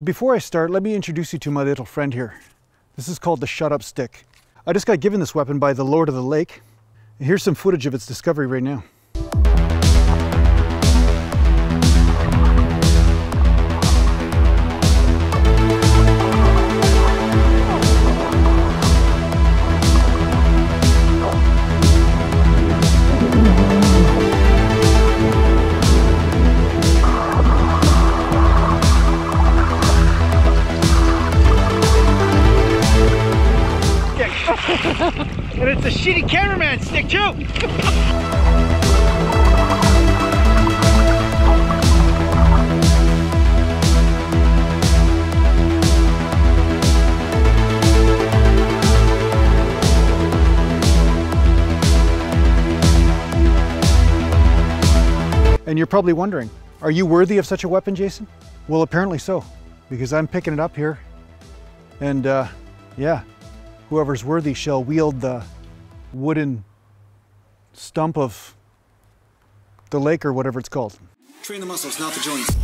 Before I start, let me introduce you to my little friend here. This is called the Shut Up Stick. I just got given this weapon by the Lord of the Lake. And here's some footage of its discovery right now. And it's a shitty cameraman stick too! And you're probably wondering, are you worthy of such a weapon, Jason? Well, apparently so, because I'm picking it up here. And yeah, whoever's worthy shall wield the wooden stump of the lake or whatever it's called. Train the muscles, not the joints.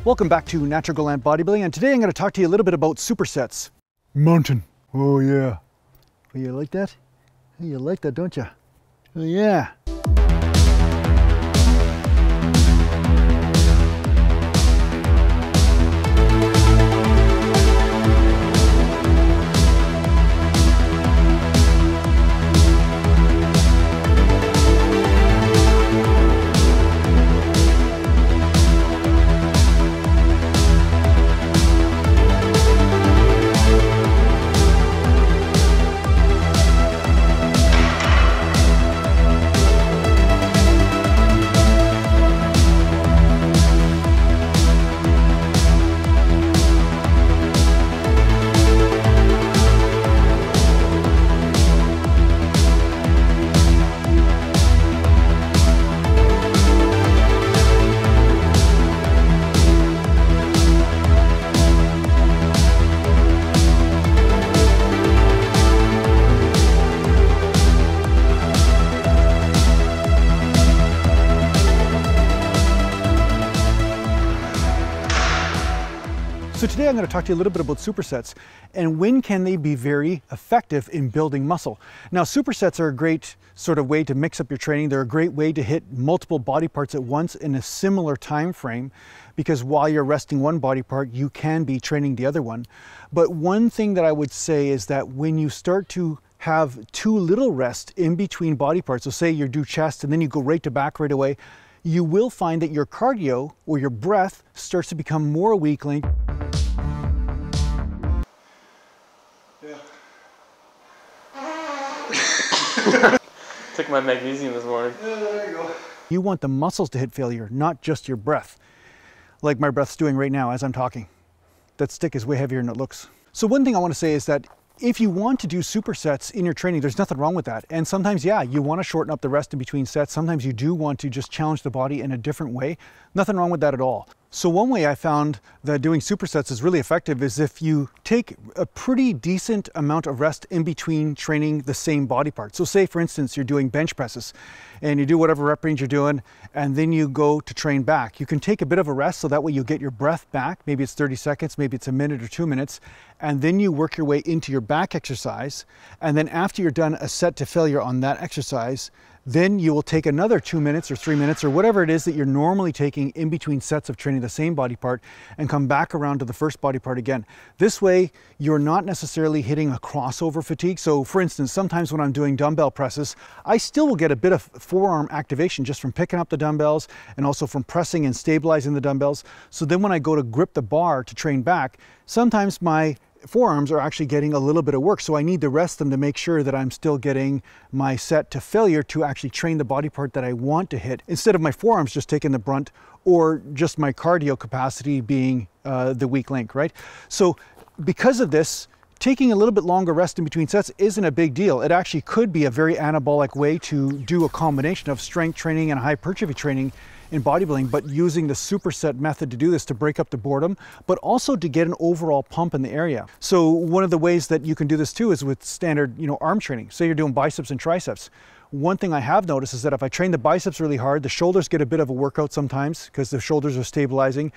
Welcome back to Natural Gallant Bodybuilding, and today I'm going to talk to you a little bit about supersets. Mountain. Oh yeah. Oh, you like that? Hey, you like that, don't you? Oh yeah. So today I'm going to talk to you a little bit about supersets and when can they be very effective in building muscle. Now, supersets are a great sort of way to mix up your training. They're a great way to hit multiple body parts at once in a similar time frame, because while you're resting one body part, you can be training the other one. But one thing that I would say is that when you start to have too little rest in between body parts, so say you do chest and then you go right to back right away, you will find that your cardio or your breath starts to become more weak link. Took my magnesium this morning. Yeah, there you go. You want the muscles to hit failure, not just your breath. Like my breath's doing right now as I'm talking. That stick is way heavier than it looks. So one thing I want to say is that if you want to do supersets in your training, there's nothing wrong with that. And sometimes, yeah, you want to shorten up the rest in between sets. Sometimes you do want to just challenge the body in a different way. Nothing wrong with that at all. So one way I found that doing supersets is really effective is if you take a pretty decent amount of rest in between training the same body part. So say, for instance, you're doing bench presses and you do whatever rep range you're doing, and then you go to train back. You can take a bit of a rest so that way you get your breath back. Maybe it's 30 seconds, maybe it's a minute or 2 minutes, and then you work your way into your back exercise. And then after you're done a set to failure on that exercise, then you will take another 2 minutes or 3 minutes or whatever it is that you're normally taking in between sets of training the same body part and come back around to the first body part again. This way, you're not necessarily hitting a crossover fatigue. So for instance, sometimes when I'm doing dumbbell presses, I still will get a bit of forearm activation just from picking up the dumbbells and also from pressing and stabilizing the dumbbells. So then when I go to grip the bar to train back, sometimes my forearms are actually getting a little bit of work. So I need to rest them to make sure that I'm still getting my set to failure to actually train the body part that I want to hit, instead of my forearms just taking the brunt or just my cardio capacity being the weak link, right? So because of this, taking a little bit longer rest in between sets isn't a big deal. It actually could be a very anabolic way to do a combination of strength training and hypertrophy training in bodybuilding, but using the superset method to do this to break up the boredom, but also to get an overall pump in the area. So one of the ways that you can do this too is with standard, arm training. Say you're doing biceps and triceps. One thing I have noticed is that if I train the biceps really hard, the shoulders get a bit of a workout sometimes because the shoulders are stabilizing.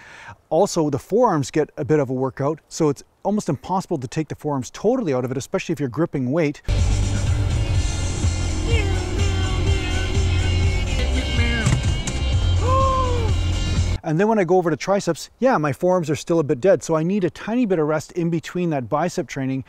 Also, the forearms get a bit of a workout, so it's almost impossible to take the forearms totally out of it, especially if you're gripping weight. And then when I go over to triceps, yeah, my forearms are still a bit dead. So I need a tiny bit of rest in between that bicep training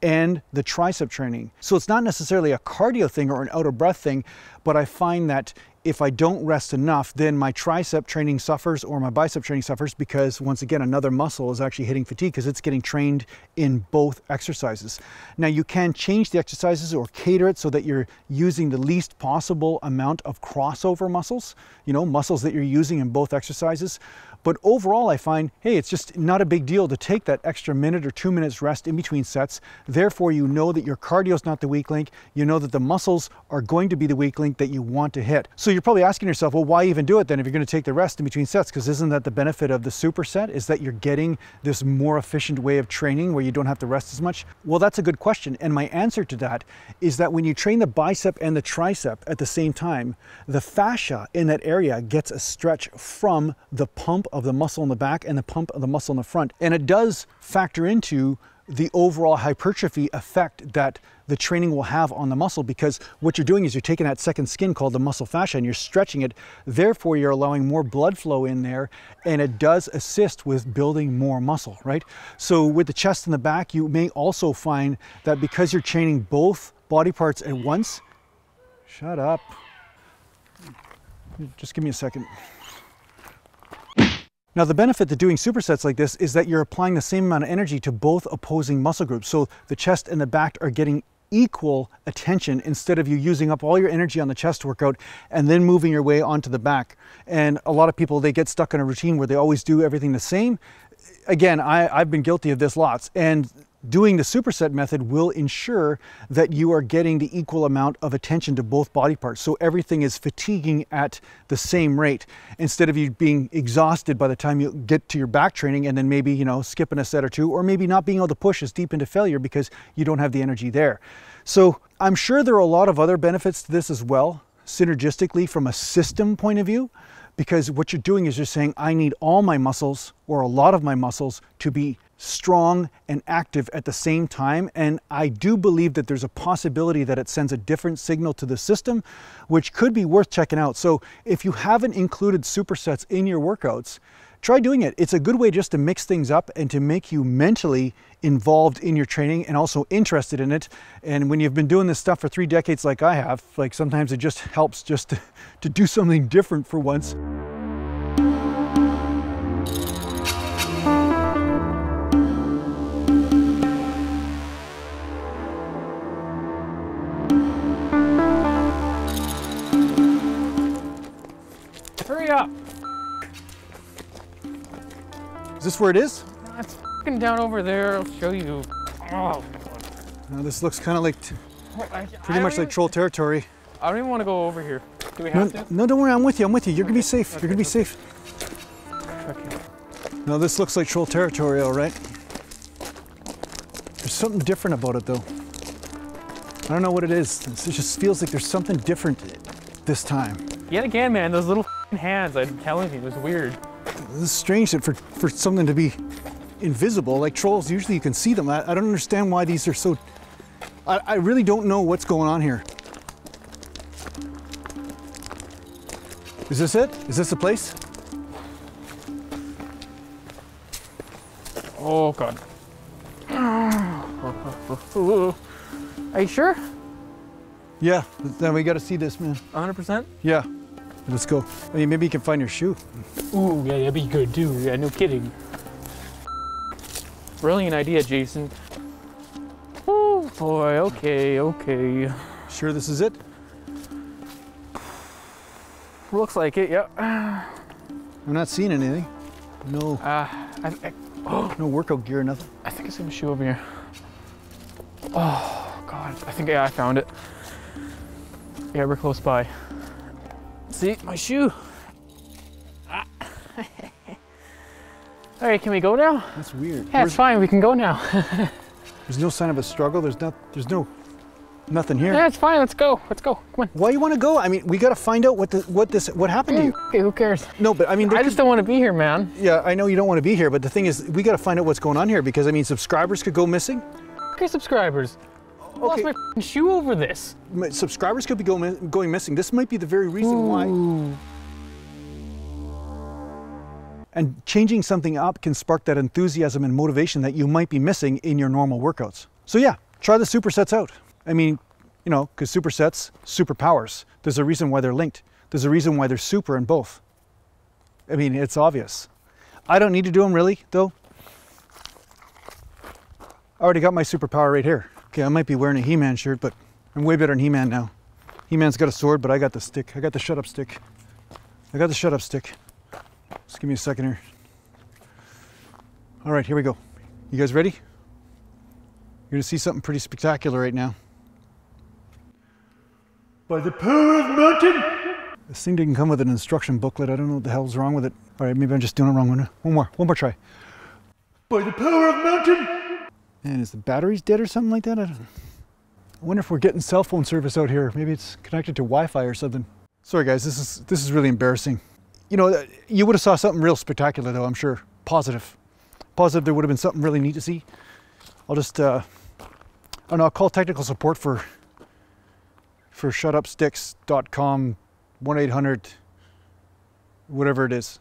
and the tricep training. So it's not necessarily a cardio thing or an out of breath thing, but I find that if I don't rest enough, then my tricep training suffers or my bicep training suffers because, once again, another muscle is actually hitting fatigue because it's getting trained in both exercises. Now, you can change the exercises or cater it so that you're using the least possible amount of crossover muscles, muscles that you're using in both exercises. But overall, I find, hey, it's just not a big deal to take that extra minute or 2 minutes rest in between sets. Therefore, you know that your cardio is not the weak link. You know that the muscles are going to be the weak link that you want to hit. So you're probably asking yourself, well, why even do it then if you're going to take the rest in between sets? Because isn't that the benefit of the superset, is that you're getting this more efficient way of training where you don't have to rest as much? Well, that's a good question. And my answer to that is that when you train the bicep and the tricep at the same time, the fascia in that area gets a stretch from the pump of the muscle in the back and the pump of the muscle in the front. And it does factor into the overall hypertrophy effect that the training will have on the muscle, because what you're doing is you're taking that second skin called the muscle fascia and you're stretching it. Therefore, you're allowing more blood flow in there, and it does assist with building more muscle, right? So with the chest and the back, you may also find that because you're training both body parts at once, shut up. Just give me a second. Now, the benefit to doing supersets like this is that you're applying the same amount of energy to both opposing muscle groups. So the chest and the back are getting equal attention instead of you using up all your energy on the chest workout and then moving your way onto the back. And a lot of people, they get stuck in a routine where they always do everything the same. Again, I've been guilty of this lots. And doing the superset method will ensure that you are getting the equal amount of attention to both body parts. So everything is fatiguing at the same rate, instead of you being exhausted by the time you get to your back training and then maybe, skipping a set or two, or maybe not being able to push as deep into failure because you don't have the energy there. So I'm sure there are a lot of other benefits to this as well, synergistically from a system point of view, because what you're doing is you're saying, I need all my muscles or a lot of my muscles to be strong and active at the same time. And I do believe that there's a possibility that it sends a different signal to the system, which could be worth checking out. So if you haven't included supersets in your workouts, try doing it. It's a good way just to mix things up and to make you mentally involved in your training and also interested in it. And when you've been doing this stuff for 3 decades like I have, like sometimes it just helps just to do something different for once. Hurry up! Is this where it is? It's fucking down over there. I'll show you. Oh. Now this looks kind of like pretty much like troll territory. I don't even want to go over here. Do we have to? No, don't worry. I'm with you. I'm with you. You're gonna be safe. You're gonna be safe. Okay. No, this looks like troll territory, all right. There's something different about it, though. I don't know what it is. It just feels like there's something different this time. Yet again, man, those little hands, I'm telling you, it was weird. This is strange that for something to be invisible, like trolls, usually you can see them. I don't understand why these are so... I really don't know what's going on here. Is this it? Is this the place? Oh, God. Are you sure? Yeah, then we gotta see this, man. 100%? Yeah, let's go. I mean, maybe you can find your shoe. Ooh, yeah, that'd be good too. Yeah, no kidding. Brilliant idea, Jason. Oh boy, okay, okay. Sure this is it? Looks like it, yep. I'm not seeing anything. No, no workout gear, nothing. I think it's in the shoe over here. Oh, God, I think, yeah, I found it. Yeah, we're close by. See, my shoe. All right, can we go now? That's weird. Yeah, it's fine. We can go now. There's no sign of a struggle. There's nothing here. Yeah, it's fine. Let's go. Let's go. Come on. Why you want to go? I mean, we got to find out what happened to you. Okay, who cares? No, but I mean, I just don't want to be here, man. Yeah, I know you don't want to be here, but the thing is, we got to find out what's going on here because I mean, subscribers could go missing. Okay, subscribers. I lost my f***ing shoe over this. Subscribers could be going missing. This might be the very reason why. And changing something up can spark that enthusiasm and motivation that you might be missing in your normal workouts. So yeah, try the supersets out. I mean, you know, because supersets, superpowers. There's a reason why they're linked. There's a reason why they're super in both. I mean, it's obvious. I don't need to do them really, though. I already got my superpower right here. Okay, I might be wearing a He-Man shirt, but I'm way better than He-Man now. He-Man's got a sword, but I got the stick. I got the shut-up stick. I got the shut-up stick. Just give me a second here. All right, here we go. You guys ready? You're gonna see something pretty spectacular right now. By the power of mountain! This thing didn't come with an instruction booklet. I don't know what the hell's wrong with it. All right, maybe I'm just doing it wrong. One more try. By the power of mountain! Man, is the batteries dead or something like that? I wonder if we're getting cell phone service out here. Maybe it's connected to Wi-Fi or something. Sorry guys, this is really embarrassing. You know, you would have saw something real spectacular though, I'm sure. Positive. Positive there would have been something really neat to see. I'll just, I don't know, I'll call technical support for shutupsticks.com, 1-800, whatever it is.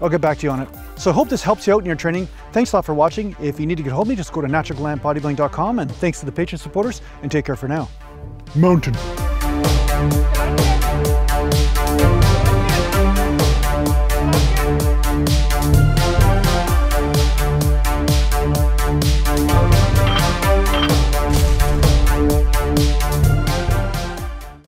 I'll get back to you on it. So I hope this helps you out in your training. Thanks a lot for watching. If you need to get hold of me, just go to naturalgallantbodybuilding.com, and thanks to the Patreon supporters, and take care for now. Mountain.